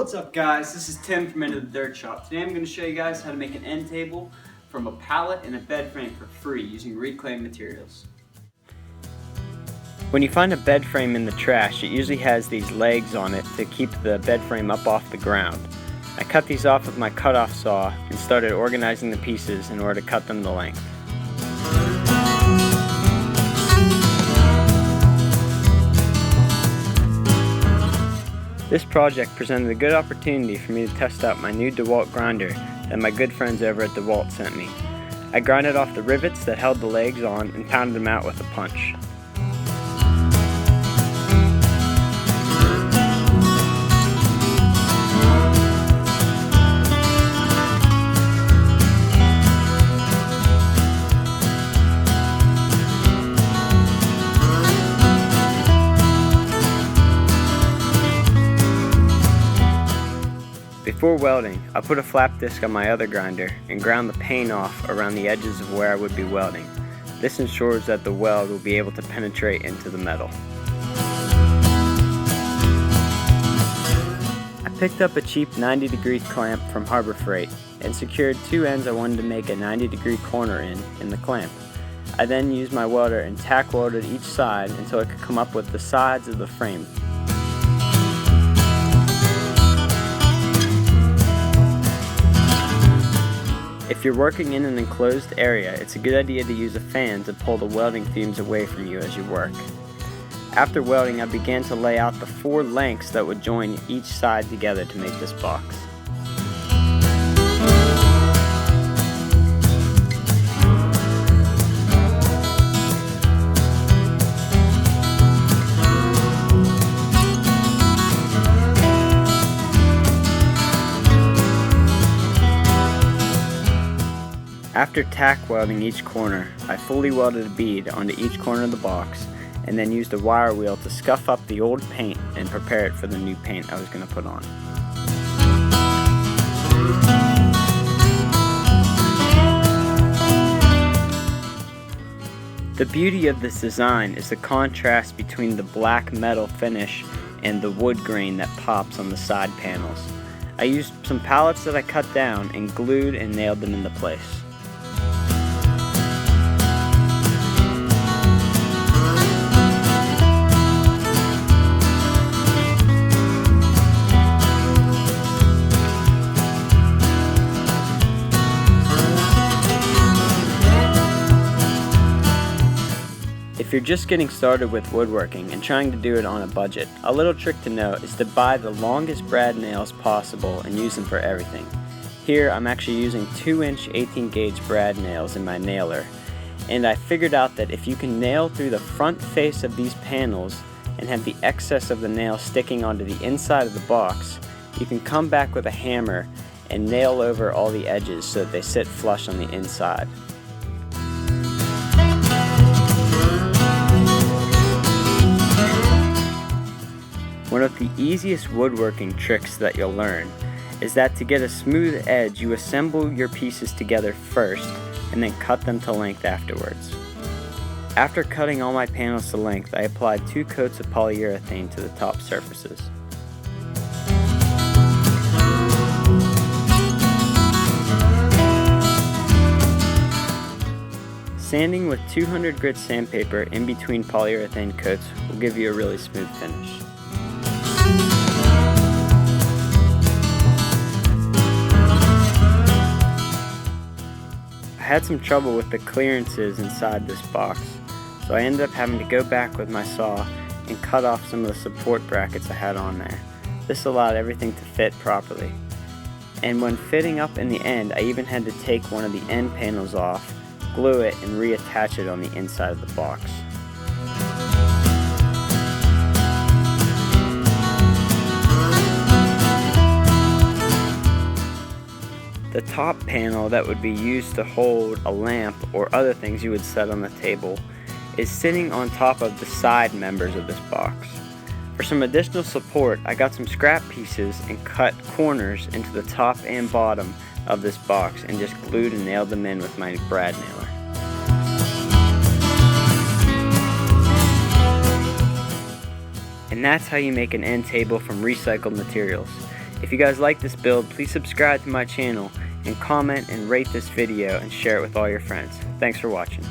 What's up guys, this is Tim from Into the Dirt Shop. Today I'm going to show you guys how to make an end table from a pallet and a bed frame for free using reclaimed materials. When you find a bed frame in the trash, it usually has these legs on it to keep the bed frame up off the ground. I cut these off with my cut-off saw and started organizing the pieces in order to cut them to length. This project presented a good opportunity for me to test out my new DeWalt grinder that my good friends over at DeWalt sent me. I grinded off the rivets that held the legs on and pounded them out with a punch. Before welding, I put a flap disc on my other grinder and ground the paint off around the edges of where I would be welding. This ensures that the weld will be able to penetrate into the metal. I picked up a cheap 90-degree clamp from Harbor Freight and secured two ends I wanted to make a 90-degree corner in the clamp. I then used my welder and tack welded each side until I could come up with the sides of the frame. If you're working in an enclosed area, it's a good idea to use a fan to pull the welding fumes away from you as you work. After welding, I began to lay out the 4 lengths that would join each side together to make this box. After tack welding each corner, I fully welded a bead onto each corner of the box and then used a wire wheel to scuff up the old paint and prepare it for the new paint I was going to put on. The beauty of this design is the contrast between the black metal finish and the wood grain that pops on the side panels. I used some pallets that I cut down and glued and nailed them into place. If you're just getting started with woodworking and trying to do it on a budget, a little trick to know is to buy the longest brad nails possible and use them for everything. Here I'm actually using 2-inch 18-gauge brad nails in my nailer, and I figured out that if you can nail through the front face of these panels and have the excess of the nail sticking onto the inside of the box, you can come back with a hammer and nail over all the edges so that they sit flush on the inside. One of the easiest woodworking tricks that you'll learn is that to get a smooth edge, you assemble your pieces together first and then cut them to length afterwards. After cutting all my panels to length, I applied 2 coats of polyurethane to the top surfaces. Sanding with 200 grit sandpaper in between polyurethane coats will give you a really smooth finish. I had some trouble with the clearances inside this box, so I ended up having to go back with my saw and cut off some of the support brackets I had on there. This allowed everything to fit properly. And when fitting up in the end, I even had to take one of the end panels off, glue it, and reattach it on the inside of the box. The top panel that would be used to hold a lamp or other things you would set on the table is sitting on top of the side members of this box. For some additional support, I got some scrap pieces and cut corners into the top and bottom of this box and just glued and nailed them in with my brad nailer. And that's how you make an end table from recycled materials. If you guys like this build, please subscribe to my channel and comment and rate this video and share it with all your friends. Thanks for watching.